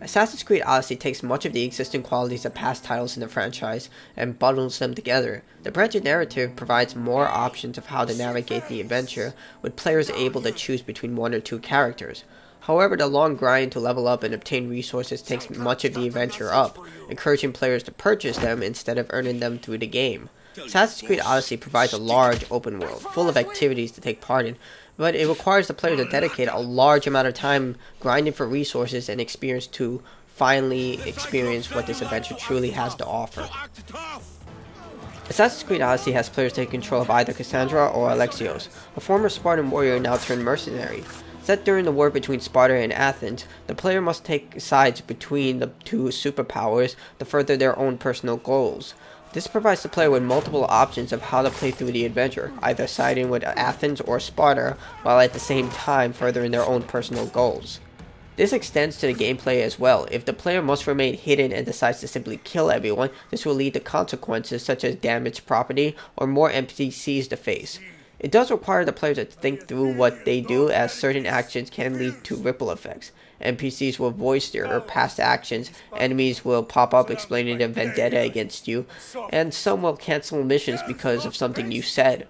Assassin's Creed Odyssey takes much of the existing qualities of past titles in the franchise and bundles them together. The branching narrative provides more options of how to navigate the adventure, with players able to choose between one or two characters. However, the long grind to level up and obtain resources takes much of the adventure up, encouraging players to purchase them instead of earning them through the game. Assassin's Creed Odyssey provides a large open world, full of activities to take part in, but it requires the player to dedicate a large amount of time grinding for resources and experience to finally experience what this adventure truly has to offer. Assassin's Creed Odyssey has players take control of either Cassandra or Alexios, a former Spartan warrior now turned mercenary. Set during the war between Sparta and Athens, the player must take sides between the two superpowers to further their own personal goals. This provides the player with multiple options of how to play through the adventure, either siding with Athens or Sparta, while at the same time furthering their own personal goals. This extends to the gameplay as well. If the player must remain hidden and decides to simply kill everyone, this will lead to consequences such as damaged property or more NPCs to face. It does require the player to think through what they do, as certain actions can lead to ripple effects. NPCs will voice their past actions, enemies will pop up explaining their vendetta against you, and some will cancel missions because of something you said.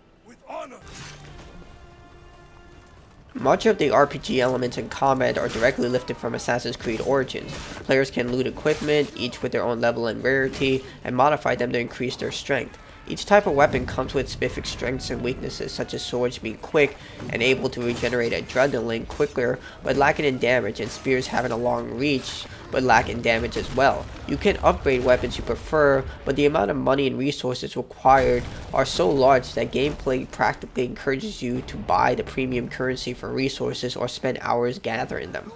Much of the RPG elements in combat are directly lifted from Assassin's Creed Origins. Players can loot equipment, each with their own level and rarity, and modify them to increase their strength. Each type of weapon comes with specific strengths and weaknesses, such as swords being quick and able to regenerate adrenaline quicker but lacking in damage, and spears having a long reach but lacking damage as well. You can upgrade weapons you prefer, but the amount of money and resources required are so large that gameplay practically encourages you to buy the premium currency for resources or spend hours gathering them.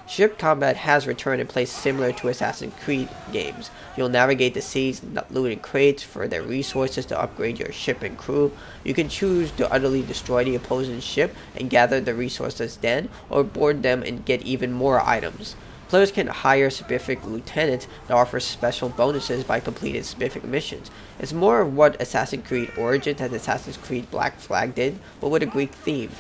Ship combat has returned in place similar to Assassin's Creed games. You'll navigate the seas, looting crates for their resources to upgrade your ship and crew. You can choose to utterly destroy the opposing ship and gather the resources then, or board them and get even more items. Players can hire specific lieutenants that offer special bonuses by completing specific missions. It's more of what Assassin's Creed Origins and Assassin's Creed Black Flag did, but with a Greek theme.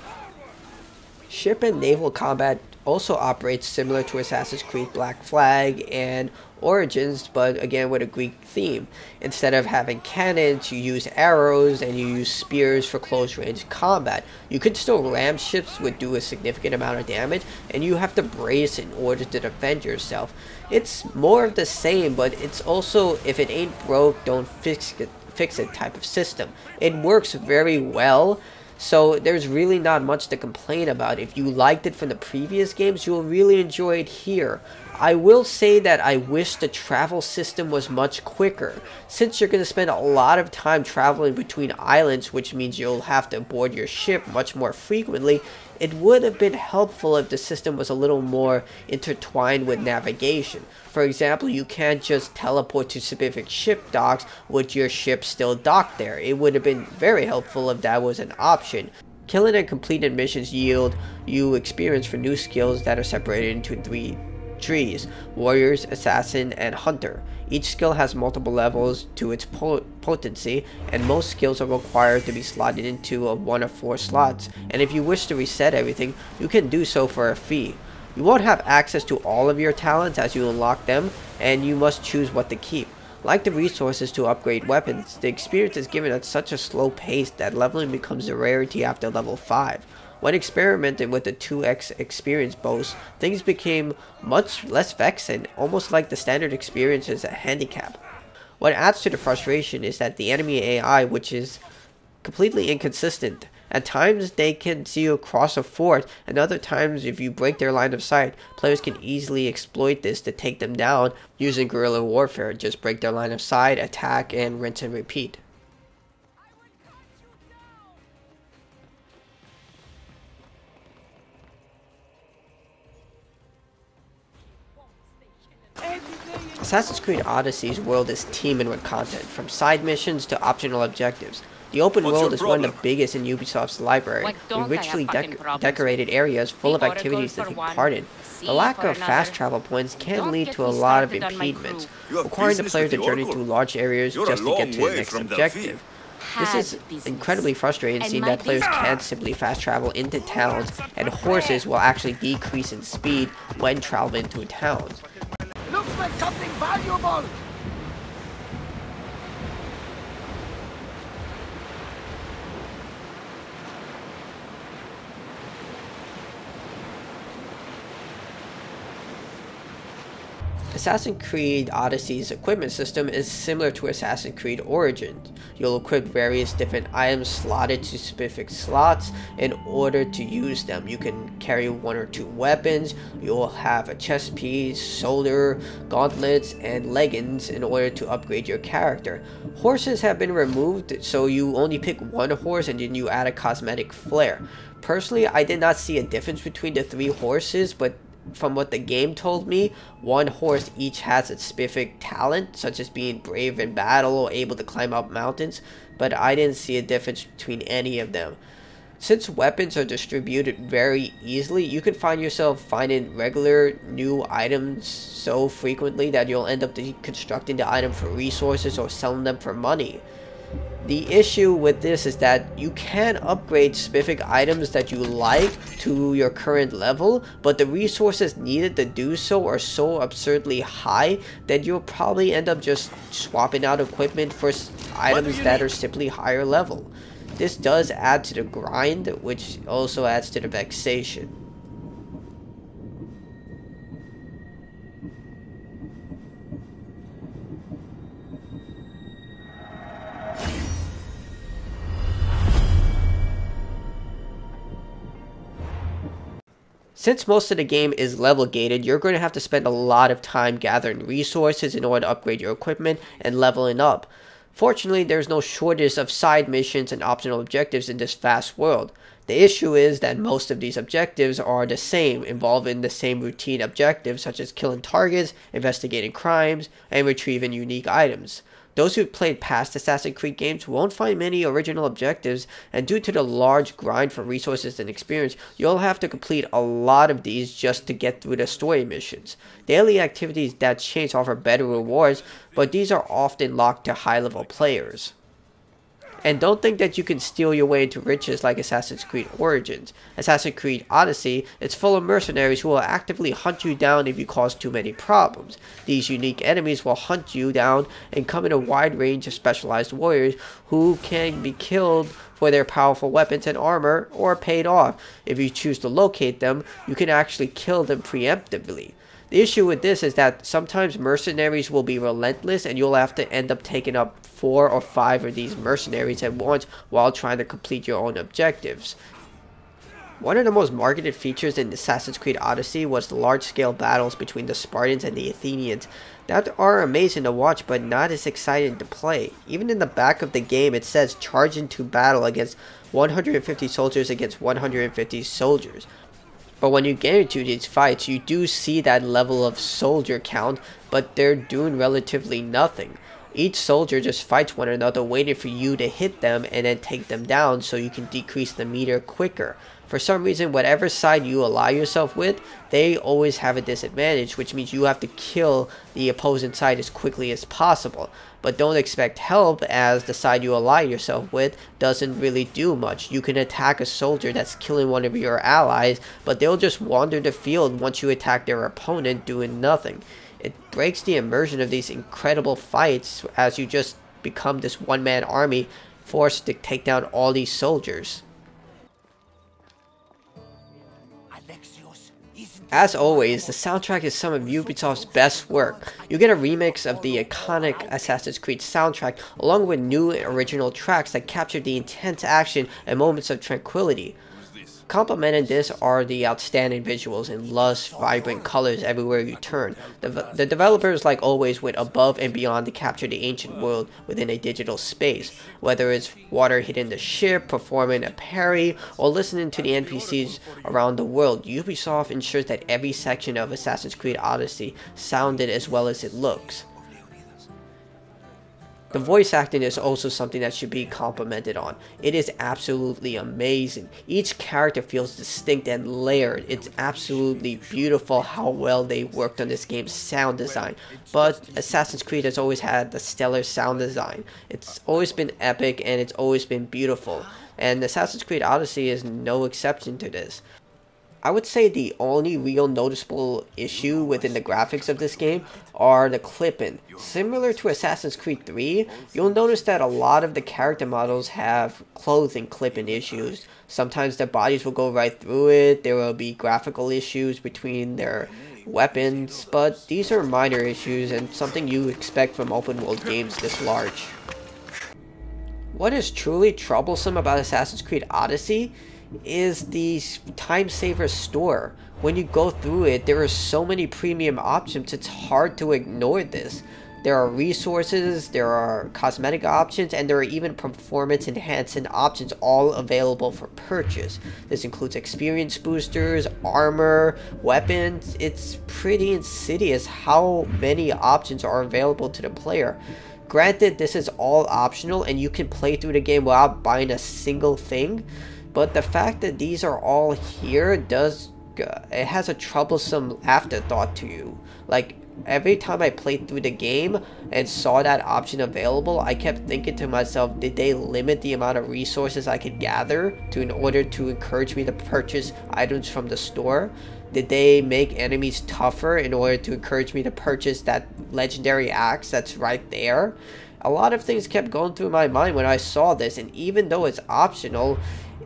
Ship and naval combat also operates similar to Assassin's Creed Black Flag and Origins, but again with a Greek theme. Instead of having cannons, you use arrows and you use spears for close range combat. You could still ram ships would do a significant amount of damage, and you have to brace in order to defend yourself. It's more of the same, but it's also, if it ain't broke, don't fix it type of system. It works very well. So there's really not much to complain about. If you liked it from the previous games, you'll really enjoy it here. I will say that I wish the travel system was much quicker. Since you're going to spend a lot of time traveling between islands, which means you'll have to board your ship much more frequently, it would have been helpful if the system was a little more intertwined with navigation. For example, you can't just teleport to specific ship docks with your ship still docked there. It would have been very helpful if that was an option. Killing and completed missions yield you experience for new skills that are separated into 3 trees: warriors, assassin, and hunter. Each skill has multiple levels to its potency, and most skills are required to be slotted into 1 of 4 slots, and if you wish to reset everything, you can do so for a fee. You won't have access to all of your talents as you unlock them, and you must choose what to keep. Like the resources to upgrade weapons, the experience is given at such a slow pace that leveling becomes a rarity after level 5. When experimenting with the 2x experience boost, things became much less vexing, almost like the standard experience is a handicap. What adds to the frustration is that the enemy AI, which is completely inconsistent. At times they can see you across a fort, and other times if you break their line of sight, players can easily exploit this to take them down using guerrilla warfare. Just break their line of sight, attack, and rinse and repeat. Assassin's Creed Odyssey's world is teeming with content, from side missions to optional objectives. The open world is one of the biggest in Ubisoft's library, with richly decorated areas full of activities to take part in. The lack of fast travel points can lead to a lot of impediments, requiring the player to journey through large areas just to get to the next objective. This is incredibly frustrating, seeing that players can't simply fast travel into towns, and horses will actually decrease in speed when traveling through towns. with something valuable! Assassin's Creed Odyssey's equipment system is similar to Assassin's Creed Origins. You'll equip various different items slotted to specific slots in order to use them. You can carry 1 or 2 weapons, you'll have a chest piece, shoulder, gauntlets, and leggings in order to upgrade your character. Horses have been removed, so you only pick 1 horse and then you add a cosmetic flair. Personally, I did not see a difference between the 3 horses, but from what the game told me, 1 horse each has a specific talent, such as being brave in battle or able to climb up mountains, but I didn't see a difference between any of them. Since weapons are distributed very easily, you can find yourself finding regular new items so frequently that you'll end up deconstructing the item for resources or selling them for money. The issue with this is that you can upgrade specific items that you like to your current level, but the resources needed to do so are so absurdly high that you'll probably end up just swapping out equipment for items that are simply higher level. This does add to the grind, which also adds to the vexation. Since most of the game is level gated, you're going to have to spend a lot of time gathering resources in order to upgrade your equipment and leveling up. Fortunately, there's no shortage of side missions and optional objectives in this vast world. The issue is that most of these objectives are the same, involving the same routine objectives such as killing targets, investigating crimes, and retrieving unique items. Those who've played past Assassin's Creed games won't find many original objectives, and due to the large grind for resources and experience, you'll have to complete a lot of these just to get through the story missions. Daily activities that change offer better rewards, but these are often locked to high-level players. And don't think that you can steal your way into riches like Assassin's Creed Origins. Assassin's Creed Odyssey is full of mercenaries who will actively hunt you down if you cause too many problems. These unique enemies will hunt you down and come in a wide range of specialized warriors who can be killed for their powerful weapons and armor or paid off. If you choose to locate them, you can actually kill them preemptively. The issue with this is that sometimes mercenaries will be relentless and you'll have to end up taking up 4 or 5 of these mercenaries at once while trying to complete your own objectives. One of the most marketed features in Assassin's Creed Odyssey was the large-scale battles between the Spartans and the Athenians that are amazing to watch but not as exciting to play. Even in the back of the game it says charge into battle against 150 soldiers against 150 soldiers. But when you get into these fights, you do see that level of soldier count, but they're doing relatively nothing. Each soldier just fights one another waiting for you to hit them and then take them down so you can decrease the meter quicker. For some reason, whatever side you ally yourself with, they always have a disadvantage, which means you have to kill the opposing side as quickly as possible. But don't expect help, as the side you ally yourself with doesn't really do much. You can attack a soldier that's killing one of your allies, but they'll just wander the field once you attack their opponent, doing nothing. It breaks the immersion of these incredible fights as you just become this one-man army forced to take down all these soldiers. As always, the soundtrack is some of Ubisoft's best work. You get a remix of the iconic Assassin's Creed soundtrack along with new and original tracks that capture the intense action and moments of tranquility. Complementing this are the outstanding visuals and lush, vibrant colors everywhere you turn. The developers, like always, went above and beyond to capture the ancient world within a digital space. Whether it's water hitting the ship, performing a parry, or listening to the NPCs around the world, Ubisoft ensures that every section of Assassin's Creed Odyssey sounded as well as it looks. The voice acting is also something that should be complimented on. It is absolutely amazing. Each character feels distinct and layered. It's absolutely beautiful how well they worked on this game's sound design. But Assassin's Creed has always had the stellar sound design. It's always been epic and it's always been beautiful. And Assassin's Creed Odyssey is no exception to this. I would say the only real noticeable issue within the graphics of this game are the clipping. Similar to Assassin's Creed 3, you'll notice that a lot of the character models have clothing clipping issues. Sometimes their bodies will go right through it, there will be graphical issues between their weapons, but these are minor issues and something you expect from open world games this large. What is truly troublesome about Assassin's Creed Odyssey is the time saver store. When you go through it, there are so many premium options, it's hard to ignore this. There are resources, there are cosmetic options, and there are even performance enhancing options all available for purchase. This includes experience boosters, armor, weapons. It's pretty insidious how many options are available to the player. Granted, this is all optional and you can play through the game without buying a single thing, but the fact that these are all here it has a troublesome afterthought to you. Like, every time I played through the game and saw that option available, I kept thinking to myself, did they limit the amount of resources I could gather in order to encourage me to purchase items from the store? Did they make enemies tougher in order to encourage me to purchase that legendary axe that's right there? A lot of things kept going through my mind when I saw this, and even though it's optional,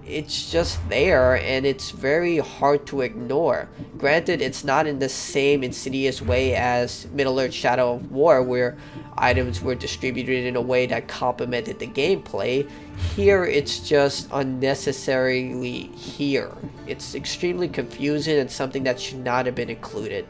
it's just there and it's very hard to ignore. Granted, it's not in the same insidious way as Middle-earth Shadow of War, where items were distributed in a way that complemented the gameplay. Here, it's just unnecessarily here. It's extremely confusing and something that should not have been included.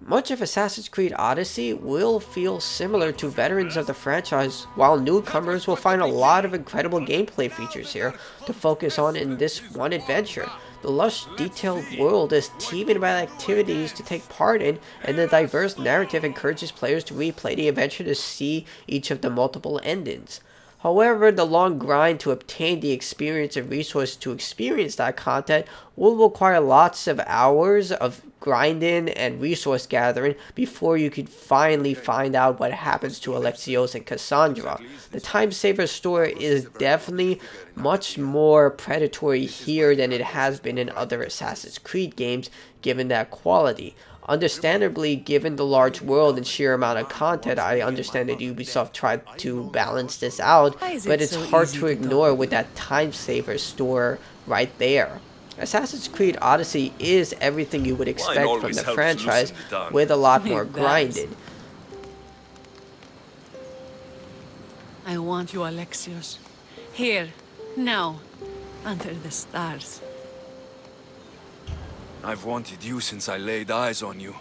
Much of Assassin's Creed Odyssey will feel similar to veterans of the franchise, while newcomers will find a lot of incredible gameplay features here to focus on in this one adventure. The lush, detailed world is teeming with activities to take part in, and the diverse narrative encourages players to replay the adventure to see each of the multiple endings. However, the long grind to obtain the experience and resources to experience that content will require lots of hours of grinding and resource gathering before you can finally find out what happens to Alexios and Cassandra. The Time Saver store is definitely much more predatory here than it has been in other Assassin's Creed games, given that quality. Understandably, given the large world and sheer amount of content, I understand that Ubisoft tried to balance this out, but it's hard to ignore with that Time Saver store right there. Assassin's Creed Odyssey is everything you would expect from the franchise, with a lot more grinding. I want you, Alexios. Here, now, under the stars. I've wanted you since I laid eyes on you.